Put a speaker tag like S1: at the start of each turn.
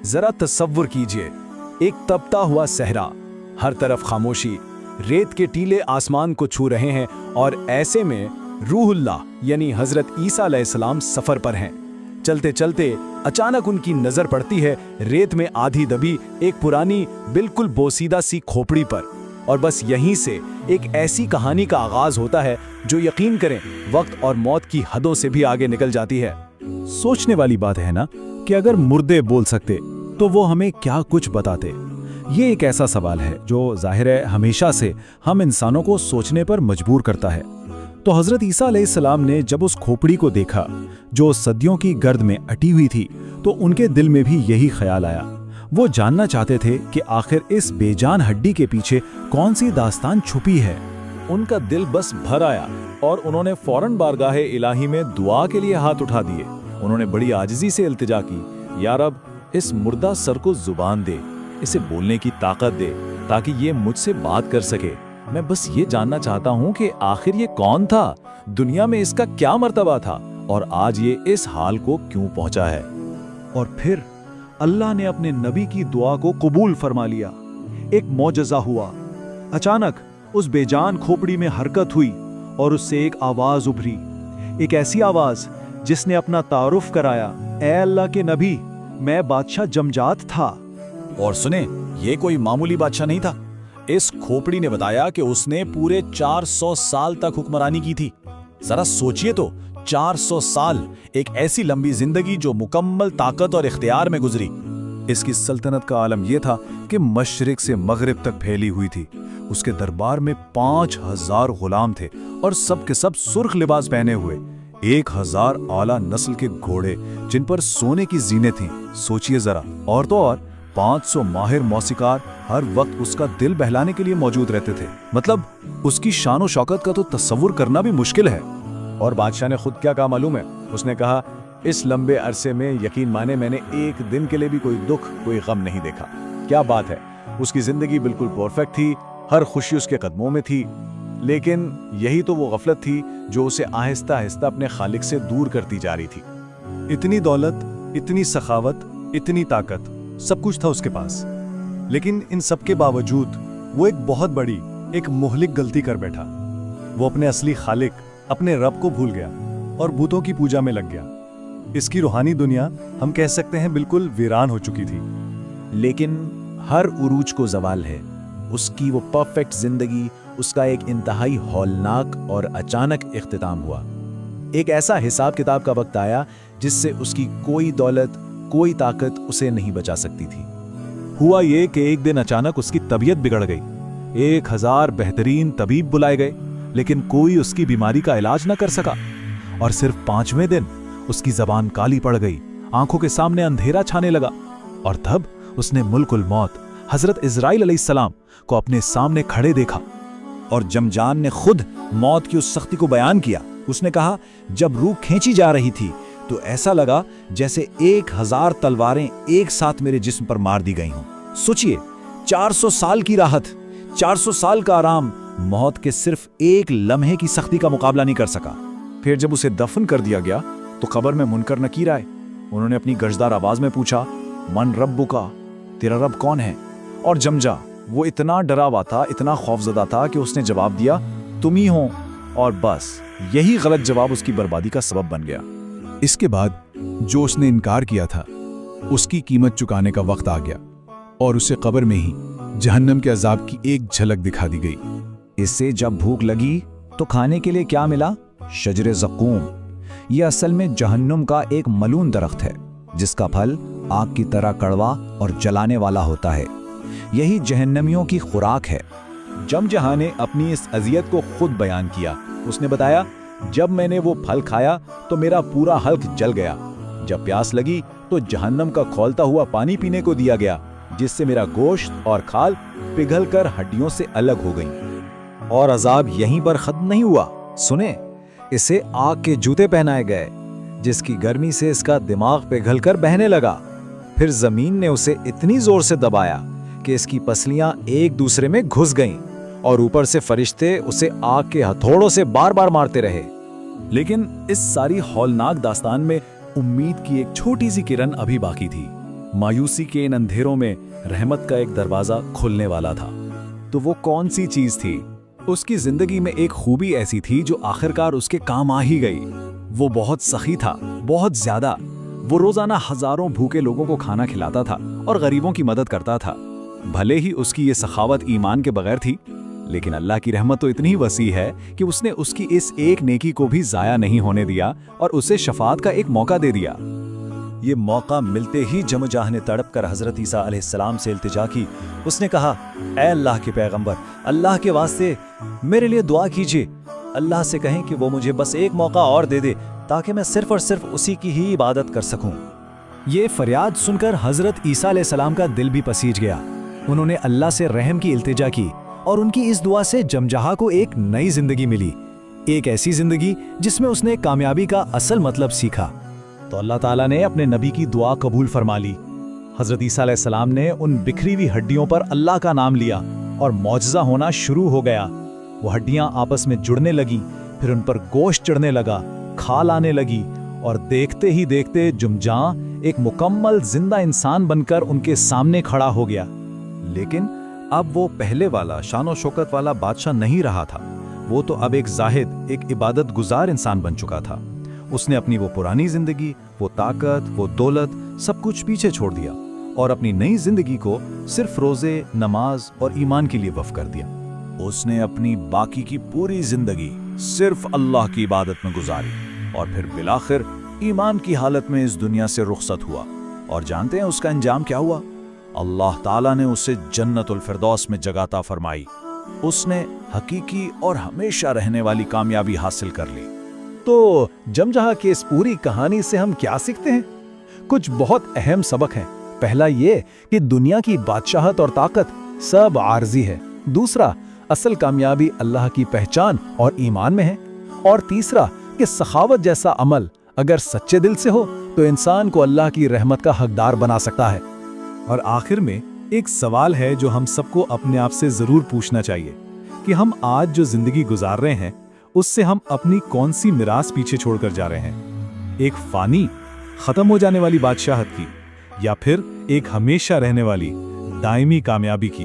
S1: जरा तसव्वुर कीजिए, एक तपता हुआ सहरा, हर तरफ खामोशी, रेत के टीले आसमान को छू रहे हैं और ऐसे में रूहुल्लाह यानी हजरत ईसा अलैहिस्सलाम सफर पर हैं। चलते चलते अचानक उनकी नजर पड़ती है रेत में आधी दबी एक पुरानी बिल्कुल बोसीदा सी खोपड़ी पर, और बस यहीं से एक ऐसी कहानी का आगाज होता है जो यकीन करें वक्त और मौत की हदों से भी आगे निकल जाती है। सोचने वाली बात है ना कि अगर मुर्दे बोल सकते तो वो हमें क्या कुछ बताते। ये एक ऐसा सवाल है जो जाहिर है हमेशा से हम इंसानों को सोचने पर मजबूर करता है। तो हजरत ईसा अलैहिस्सलाम ने जब उस खोपड़ी को देखा जो सदियों की गर्द में अटी हुई थी, तो उनके दिल में भी यही ख्याल आया। वो जानना चाहते थे कि आखिर इस बेजान हड्डी के पीछे कौन सी दास्तान छुपी है। उनका दिल बस भर आया और उन्होंने फौरन बारगाहे इलाही में दुआ के लिए हाथ उठा दिए। उन्होंने बड़ी आजिज़ी से इल्तिजा की, या रब, इस मुर्दा सर को जुबान दे, इसे बोलने की ताकत दे ताकि ये मुझसे बात कर सके। मैं बस ये जानना चाहता हूँ कि आखिर ये कौन था, दुनिया में इसका क्या मर्तबा था और आज ये इस हाल को क्यों पहुंचा है। और फिर अल्लाह ने अपने नबी की दुआ को कबूल फरमा लिया। एक मौजज़ा हुआ। अचानक उस बेजान खोपड़ी में हरकत हुई और उससे एक आवाज उभरी, एक ऐसी आवाज जिसने अपना तारुफ कराया, ए अल्लाह के नबी, मैं बादशाह जमजात था। और सुने, ये कोई मामूली बादशाह नहीं था। इस खोपड़ी ने बताया कि उसने पूरे 400 साल तक हुक्मरानी की थी। जरा सोचिए तो, 400 साल, एक ऐसी लंबी जिंदगी जो मुकम्मल ताकत और इख्तियार में गुजरी। इसकी सल्तनत का आलम यह था कि मशरिक से मगरिब तक फैली हुई थी। उसके दरबार में 5000 गुलाम थे और सब के सब सुर्ख लिबास पहने हुए। 1000 आला नस्ल के घोड़े जिन पर सोने की जीनें थीं। सोचिए जरा। और तो और 500 माहिर मौसीकार हर वक्त उसका दिल बहलाने के लिए मौजूद रहते थे। मतलब उसकी शान और शौकत का तो तस्वुर करना भी मुश्किल है। और बादशाह ने खुद क्या कहा मालूम है? उसने कहा, इस लंबे अरसे में यकीन माने मैंने एक दिन के लिए भी कोई दुख, कोई गम नहीं देखा। क्या बात है, उसकी जिंदगी बिल्कुल परफेक्ट थी, हर खुशी उसके कदमों में थी। लेकिन यही तो वो गफलत थी जो उसे आहिस्ता आहिस्ता अपने खालिक से दूर करती जा रही थी। इतनी दौलत, इतनी सखावत, इतनी ताकत, सब कुछ था उसके पास, लेकिन इन सब के बावजूद वो एक बहुत बड़ी, एक मुहलिक गलती कर बैठा। वो अपने असली खालिक, अपने रब को भूल गया और भूतों की पूजा में लग गया। इसकी रूहानी दुनिया हम कह सकते हैं बिल्कुल वीरान हो चुकी थी।
S2: लेकिन हर उरूज को जवाल है। उसकी वो परफेक्ट जिंदगी, उसका एक इंतहाई हौलनाक और अचानक इख्तिताम हुआ। एक ऐसा हिसाब किताब का वक्त आया जिससे उसकी कोई दौलत, कोई ताकत उसे नहीं बचा सकती थी। हुआ ये कि एक दिन अचानक उसकी तबीयत बिगड़ गई। 1000 बेहतरीन तबीब बुलाए गए, लेकिन कोई उसकी बीमारी का इलाज न कर सका। और सिर्फ 5वें दिन उसकी जबान काली पड़ गई, आंखों के सामने अंधेरा छाने लगा। और तब उसने मुल्कुल मौत, हजरत इजराइल अलैहिस्सलाम को अपने सामने खड़े देखा। और जमजान ने खुद मौत की उस सख्ती को बयान किया। उसने कहा, जब रूह खींची जा रही थी तो ऐसा लगा जैसे 1000 तलवारें एक साथ मेरे जिस्म पर मार दी गई हों। सोचिए, 400 साल की राहत, 400 साल का आराम, मौत के सिर्फ एक लम्हे की सख्ती का मुकाबला नहीं कर सका। फिर जब उसे दफन कर दिया गया तो कब्र में मुनकर नकीर आए। उन्होंने अपनी गजदार आवाज में पूछा, मन रब्बुका, तेरा रब कौन है? और जमजा वो इतना डरा हुआ था, इतना खौफजदा था कि उसने जवाब दिया, तुम ही हो। और बस यही गलत जवाब उसकी बर्बादी का सबब बन गया।
S1: इसके बाद जो उसने इनकार किया था उसकी कीमत चुकाने का वक्त आ गया और उसे कब्र में ही जहन्नम के अजाब की एक झलक दिखा दी गई।
S2: इससे जब भूख लगी तो खाने के लिए क्या मिला? शजरे ज़क़ूम। यह असल में जहन्नुम का एक मलून दरख्त है जिसका फल आग की तरह कड़वा और जलाने वाला होता है। यही जहन्नमियों की खुराक है। जमजहाँ ने अपनी इस अजियत को खुद बयान किया। उसने बताया, जब मैंने वो फल खाया तो मेरा पूरा हल्क जल गया। जब प्यास लगी तो जहन्नम का खौलता हुआ पानी पीने को दिया गया, जिससे मेरा गोश्त और खाल पिघलकर हड्डियों से अलग हो गई। और अजाब यहीं पर खत्म नहीं हुआ। सुने, इसे आग के जूते पहनाए गए, जिसकी गर्मी से इसका दिमाग पिघलकर बहने लगा। फिर जमीन ने उसे इतनी जोर से दबाया कि इसकी पसलियां एक दूसरे में घुस गईं और ऊपर से फरिश्ते उसे आग के हथौड़ों से बार बार मारते रहे।
S1: लेकिन इस सारी हौलनाक दास्तान में उम्मीद की एक छोटी सी किरण अभी बाकी थी।
S2: मायूसी के इन अंधेरों में रहमत का एक दरवाजा खुलने वाला था।
S1: तो वो कौन सी चीज थी? उसकी जिंदगी में एक खूबी ऐसी थी जो आखिरकार उसके काम आ ही गई। वो बहुत सखी था, बहुत ज्यादा। वो रोजाना हजारों भूखे लोगों को खाना खिलाता था और गरीबों की मदद करता था। भले ही उसकी ये सखावत ईमान के बगैर थी, लेकिन अल्लाह की रहमत तो इतनी वसी है कि उसने उसकी इस एक नेकी को भी जाया नहीं होने दिया और उसे शफाअत का एक मौका दे दिया।
S2: ये मौका मिलते ही जमजाह ने तड़प कर हजरत ईसा अलैहिस्सलाम से इल्तिजा की। उसने कहा, ऐ अल्लाह के पैगंबर, अल्लाह के वास्ते मेरे लिए दुआ कीजिए। अल्लाह से कहें कि वो मुझे बस एक मौका और दे दे ताकि मैं सिर्फ और सिर्फ उसी की ही इबादत कर सकूं।
S1: ये फरियाद सुनकर हजरत ईसा अलैहिस्सलाम का दिल भी पसीज गया। उन्होंने अल्लाह से रहम की इल्तिजा की और उनकी इस दुआ से जमजाहा को एक नई जिंदगी मिली, एक ऐसी जिंदगी जिसमें उसने कामयाबी का असल मतलब सीखा।
S2: तो अल्लाह ताला ने अपने नबी की दुआ कबूल फरमा ली। हजरत ईसा अलैहिस्सलाम ने उन बिखरी हुई हड्डियों पर अल्लाह का नाम लिया और मौजज़ा होना शुरू हो गया। वो हड्डियां आपस में जुड़ने लगी, फिर उन पर गोश्त चढ़ने लगा, खाल आने लगी और देखते ही देखते जुमजां एक मुकम्मल जिंदा इंसान बनकर उनके सामने खड़ा हो गया। लेकिन अब वो पहले वाला शान और शौकत वाला बादशाह नहीं रहा था। वो तो अब एक जाहिद, एक इबादत गुजार इंसान बन चुका था। उसने अपनी वो पुरानी जिंदगी, वो ताकत, वो दौलत, सब कुछ पीछे छोड़ दिया और अपनी नई जिंदगी को सिर्फ रोजे, नमाज और ईमान के लिए वक्फ कर दिया। उसने अपनी बाकी की पूरी जिंदगी सिर्फ अल्लाह की इबादत में गुजारी और फिर बिलाखिर ईमान की हालत में इस दुनिया से रुखसत हुआ। और जानते हैं उसका अंजाम क्या हुआ? अल्लाह ताला ने उसे जन्नतुल फिरदौस में जगह फरमाई। उसने हकीकी और हमेशा रहने वाली कामयाबी हासिल कर ली।
S1: तो जमजाहा की इस पूरी कहानी से हम क्या सीखते हैं? कुछ बहुत अहम सबक हैं। पहला ये कि दुनिया की बादशाहत और ताकत सब आर्जी है। दूसरा, असल कामयाबी अल्लाह की पहचान और ईमान में है। और तीसरा कि सखावत जैसा अमल अगर सच्चे दिल से हो तो इंसान को अल्लाह की रहमत का हकदार बना सकता है। और आखिर में एक सवाल है जो हम सबको अपने आप से जरूर पूछना चाहिए कि हम आज जो जिंदगी गुजार रहे हैं उससे हम अपनी कौन सी मिरास पीछे छोड़कर जा रहे हैं? एक फानी, खत्म हो जाने वाली बादशाहत की, या फिर एक हमेशा रहने वाली दायमी कामयाबी की?